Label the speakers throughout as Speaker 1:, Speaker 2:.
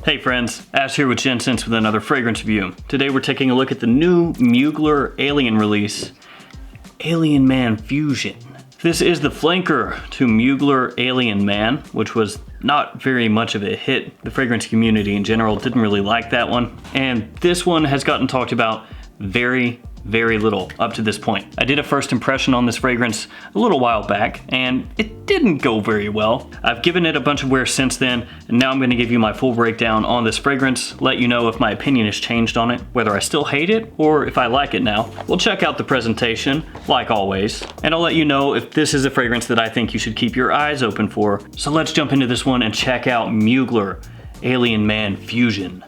Speaker 1: Hey friends, Ash here with Gents with another fragrance review. Today we're taking a look at the new Mugler Alien release, Alien Man Fusion. This is the flanker to Mugler Alien Man, which was not very much of a hit. The fragrance community in general didn't really like that one. And this one has gotten talked about very little up to this point. I did a first impression on this fragrance a little while back and it didn't go very well. I've given it a bunch of wear since then, and now I'm going to give you my full breakdown on this fragrance, let you know if my opinion has changed on it, whether I still hate it or if I like it now. We'll check out the presentation, like always, and I'll let you know if this is a fragrance that I think you should keep your eyes open for. So let's jump into this one and check out Mugler Alien Man Fusion.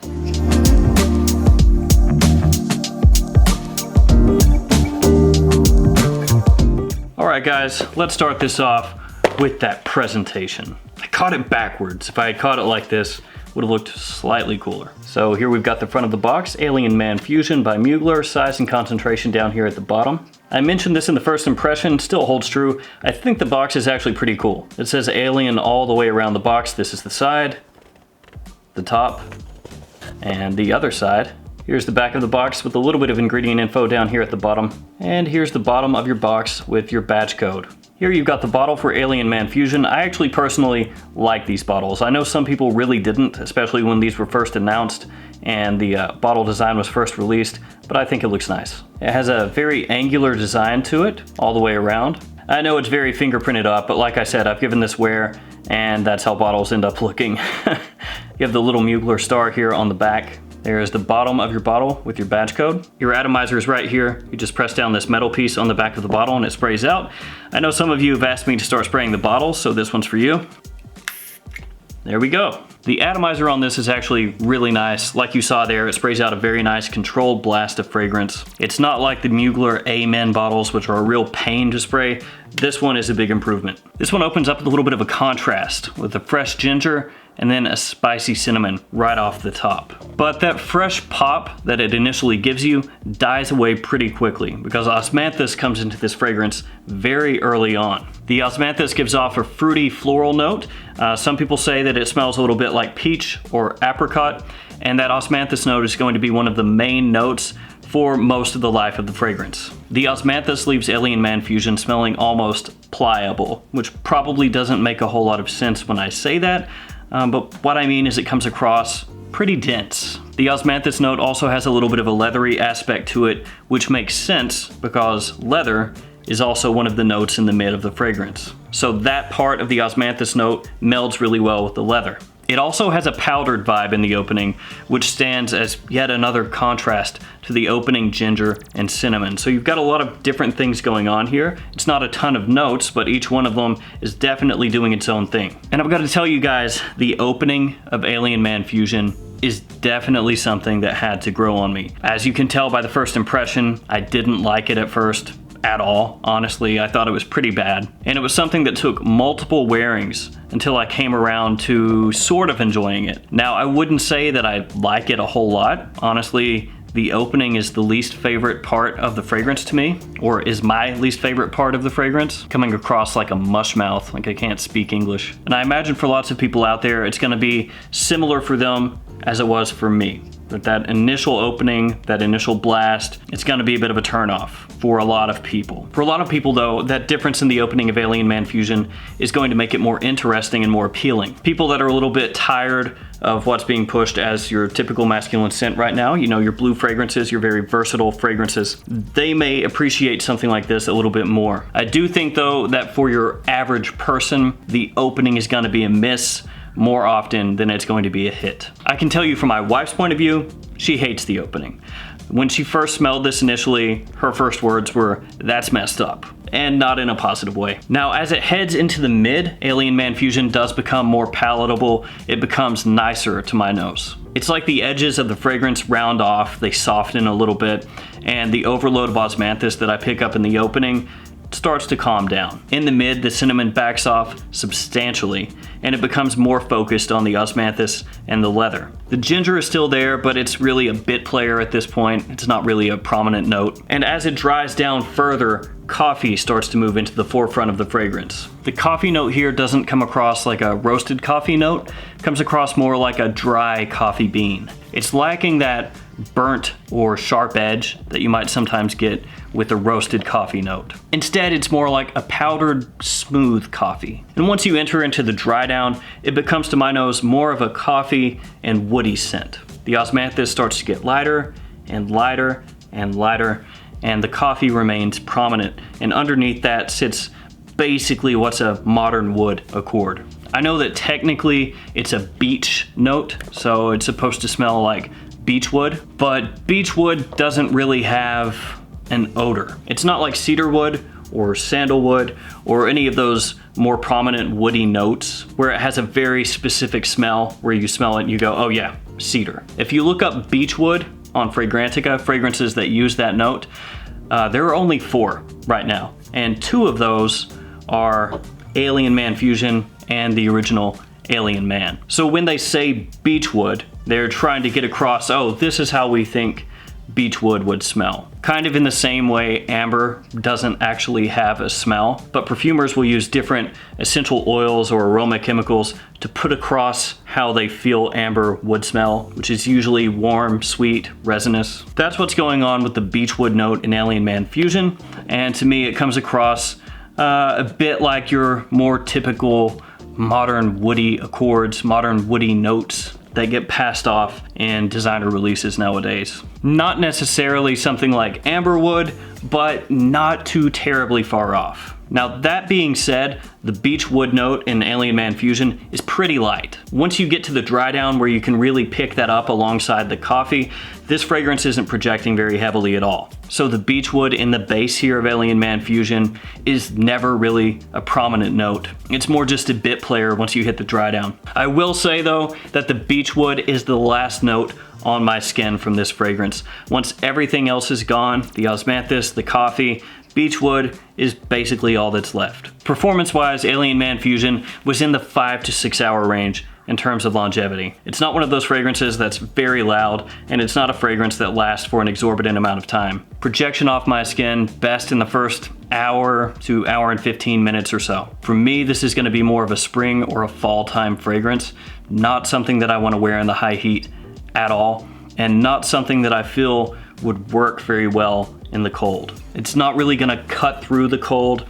Speaker 1: Alright guys, let's start this off with that presentation. I caught it backwards. If I had caught it like this, it would have looked slightly cooler. So here we've got the front of the box, Alien Man Fusion by Mugler, size and concentration down here at the bottom. I mentioned this in the first impression, still holds true. I think the box is actually pretty cool. It says Alien all the way around the box. This is the side, the top, and the other side. Here's the back of the box with a little bit of ingredient info down here at the bottom. And here's the bottom of your box with your batch code. Here you've got the bottle for Alien Man Fusion. I actually personally like these bottles. I know some people really didn't, especially when these were first announced and the bottle design was first released, but I think it looks nice. It has a very angular design to it all the way around. I know it's very fingerprinted up, but like I said, I've given this wear and that's how bottles end up looking. You have the little Mugler star here on the back. There's the bottom of your bottle with your badge code. Your atomizer is right here. You just press down this metal piece on the back of the bottle and it sprays out. I know some of you have asked me to start spraying the bottle, so this one's for you. There we go. The atomizer on this is actually really nice. Like you saw there, it sprays out a very nice controlled blast of fragrance. It's not like the Mugler Amen bottles, which are a real pain to spray. This one is a big improvement. This one opens up with a little bit of a contrast with a fresh ginger and then a spicy cinnamon right off the top. But that fresh pop that it initially gives you dies away pretty quickly because osmanthus comes into this fragrance very early on. The osmanthus gives off a fruity floral note. Some people say that it smells a little bit like peach or apricot, and that osmanthus note is going to be one of the main notes for most of the life of the fragrance. The osmanthus leaves Alien Man Fusion smelling almost pliable, which probably doesn't make a whole lot of sense when I say that, but what I mean is it comes across pretty dense. The osmanthus note also has a little bit of a leathery aspect to it, which makes sense because leather is also one of the notes in the mid of the fragrance. So that part of the osmanthus note melds really well with the leather. It also has a powdered vibe in the opening, which stands as yet another contrast to the opening ginger and cinnamon. So you've got a lot of different things going on here. It's not a ton of notes, but each one of them is definitely doing its own thing. And I've got to tell you guys, the opening of Alien Man Fusion is definitely something that had to grow on me. As you can tell by the first impression, I didn't like it at first at all. Honestly, I thought it was pretty bad. And it was something that took multiple wearings until I came around to sort of enjoying it. Now, I wouldn't say that I like it a whole lot. Honestly, the opening is the least favorite part of the fragrance to me, or is my least favorite part of the fragrance, coming across like a mush mouth, like I can't speak English. And I imagine for lots of people out there, it's gonna be similar for them as it was for me. That initial opening, that initial blast, it's gonna be a bit of a turnoff for a lot of people. For a lot of people though, that difference in the opening of Alien Man Fusion is going to make it more interesting and more appealing. People that are a little bit tired of what's being pushed as your typical masculine scent right now, you know, your blue fragrances, your very versatile fragrances, they may appreciate something like this a little bit more. I do think though that for your average person, the opening is gonna be a miss more often than it's going to be a hit. I can tell you from my wife's point of view, she hates the opening. When she first smelled this initially, her first words were, "That's messed up," and not in a positive way. Now, as it heads into the mid, Alien Man Fusion does become more palatable. It becomes nicer to my nose. It's like the edges of the fragrance round off, they soften a little bit, and the overload of osmanthus that I pick up in the opening starts to calm down. In the mid, the cinnamon backs off substantially, and it becomes more focused on the osmanthus and the leather. The ginger is still there, but it's really a bit player at this point. It's not really a prominent note. And as it dries down further, coffee starts to move into the forefront of the fragrance. The coffee note here doesn't come across like a roasted coffee note, it comes across more like a dry coffee bean. It's lacking that burnt or sharp edge that you might sometimes get with a roasted coffee note. Instead, it's more like a powdered, smooth coffee. And once you enter into the dry down, it becomes to my nose more of a coffee and woody scent. The osmanthus starts to get lighter and lighter and lighter, and the coffee remains prominent. And underneath that sits basically what's a modern wood accord. I know that technically it's a beech note, so it's supposed to smell like beechwood, but beechwood doesn't really have an odor. It's not like cedarwood or sandalwood or any of those more prominent woody notes where it has a very specific smell where you smell it and you go, oh yeah, cedar. If you look up beechwood on Fragrantica, fragrances that use that note, there are only 4 right now, and 2 of those are Alien Man Fusion and the original Alien Man. So when they say beechwood, they're trying to get across, oh, this is how we think beechwood would smell. Kind of in the same way amber doesn't actually have a smell, but perfumers will use different essential oils or aroma chemicals to put across how they feel amber would smell, which is usually warm, sweet, resinous. That's what's going on with the beechwood note in Alien Man Fusion, and to me it comes across a bit like your more typical modern woody accords, modern woody notes that get passed off in designer releases nowadays. Not necessarily something like amberwood, but not too terribly far off. Now that being said, the beechwood note in Alien Man Fusion is pretty light. Once you get to the dry down where you can really pick that up alongside the coffee, this fragrance isn't projecting very heavily at all. So the beechwood in the base here of Alien Man Fusion is never really a prominent note. It's more just a bit player once you hit the dry down. I will say though that the beechwood is the last note on my skin from this fragrance. Once everything else is gone, the osmanthus, the coffee, beechwood is basically all that's left. Performance-wise, Alien Man Fusion was in the 5 to 6 hour range in terms of longevity. It's not one of those fragrances that's very loud, and it's not a fragrance that lasts for an exorbitant amount of time. Projection off my skin, best in the first hour to hour and 15 minutes or so. For me, this is gonna be more of a spring or a fall time fragrance, not something that I wanna wear in the high heat at all, and not something that I feel would work very well in the cold. It's not really gonna cut through the cold.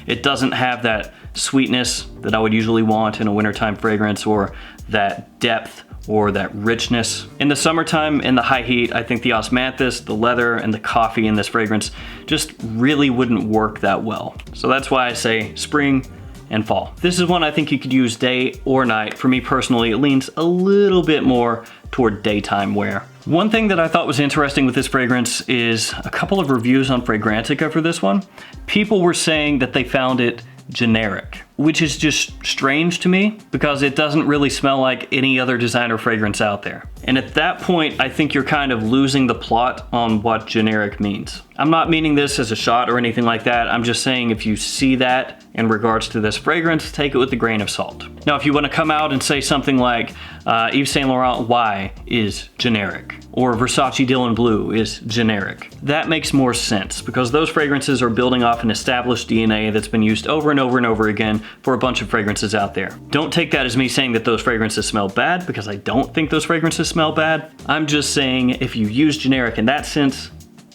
Speaker 1: It doesn't have that sweetness that I would usually want in a wintertime fragrance, or that depth or that richness. In the summertime, in the high heat, I think the osmanthus, the leather, and the coffee in this fragrance just really wouldn't work that well. So that's why I say spring and fall. This is one I think you could use day or night. For me personally, it leans a little bit more toward daytime wear. One thing that I thought was interesting with this fragrance is a couple of reviews on Fragrantica for this one. People were saying that they found it generic, which is just strange to me because it doesn't really smell like any other designer fragrance out there. And at that point, I think you're kind of losing the plot on what generic means. I'm not meaning this as a shot or anything like that. I'm just saying if you see that in regards to this fragrance, take it with a grain of salt. Now, if you want to come out and say something like Yves Saint Laurent Y is generic, or Versace Dylan Blue is generic, that makes more sense because those fragrances are building off an established DNA that's been used over and over and over again for a bunch of fragrances out there. Don't take that as me saying that those fragrances smell bad, because I don't think those fragrances smell bad. I'm just saying if you use generic in that sense,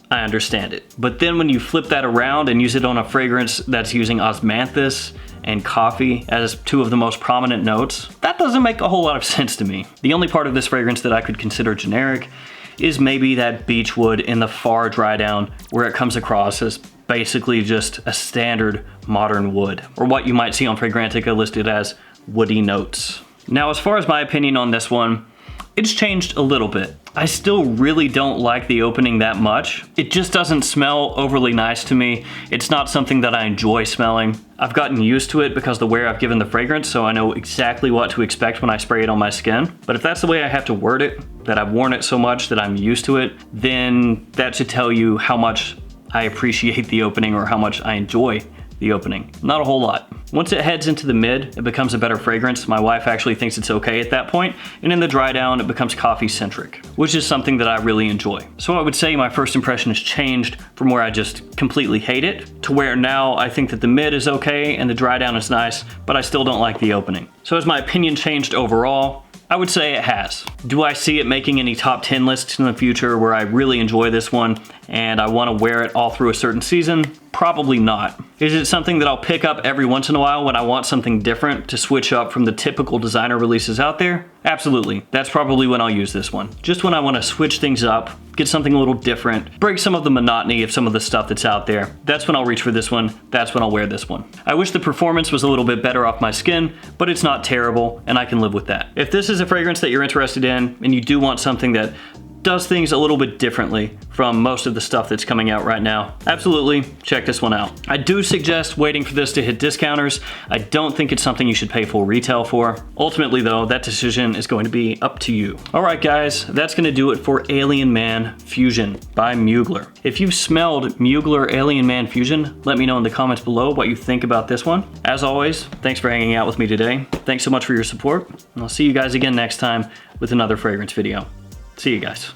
Speaker 1: I understand it. But then when you flip that around and use it on a fragrance that's using osmanthus and coffee as 2 of the most prominent notes, that doesn't make a whole lot of sense to me. The only part of this fragrance that I could consider generic is maybe that beechwood in the far dry down where it comes across as basically just a standard modern wood, or what you might see on Fragrantica listed as woody notes. Now, as far as my opinion on this one, it's changed a little bit. I still really don't like the opening that much. It just doesn't smell overly nice to me. It's not something that I enjoy smelling. I've gotten used to it because the wear I've given the fragrance, so I know exactly what to expect when I spray it on my skin. But if that's the way I have to word it, that I've worn it so much that I'm used to it, then that should tell you how much I appreciate the opening or how much I enjoy the opening. Not a whole lot. Once it heads into the mid, it becomes a better fragrance. My wife actually thinks it's okay at that point, and in the dry down, it becomes coffee-centric, which is something that I really enjoy. So I would say my first impression has changed from where I just completely hate it to where now I think that the mid is okay and the dry down is nice, but I still don't like the opening. So has my opinion changed overall? I would say it has. Do I see it making any top 10 lists in the future where I really enjoy this one and I want to wear it all through a certain season? Probably not. Is it something that I'll pick up every once in a while when I want something different to switch up from the typical designer releases out there? Absolutely. That's probably when I'll use this one. Just when I want to switch things up, get something a little different, break some of the monotony of some of the stuff that's out there. That's when I'll reach for this one. That's when I'll wear this one. I wish the performance was a little bit better off my skin, but it's not terrible and I can live with that. If this is a fragrance that you're interested in and you do want something that does things a little bit differently from most of the stuff that's coming out right now, absolutely check this one out. I do suggest waiting for this to hit discounters. I don't think it's something you should pay full retail for. Ultimately though, that decision is going to be up to you. All right guys, that's gonna do it for Alien Man Fusion by Mugler. If you've smelled Mugler Alien Man Fusion, let me know in the comments below what you think about this one. As always, thanks for hanging out with me today. Thanks so much for your support, and I'll see you guys again next time with another fragrance video. See you guys.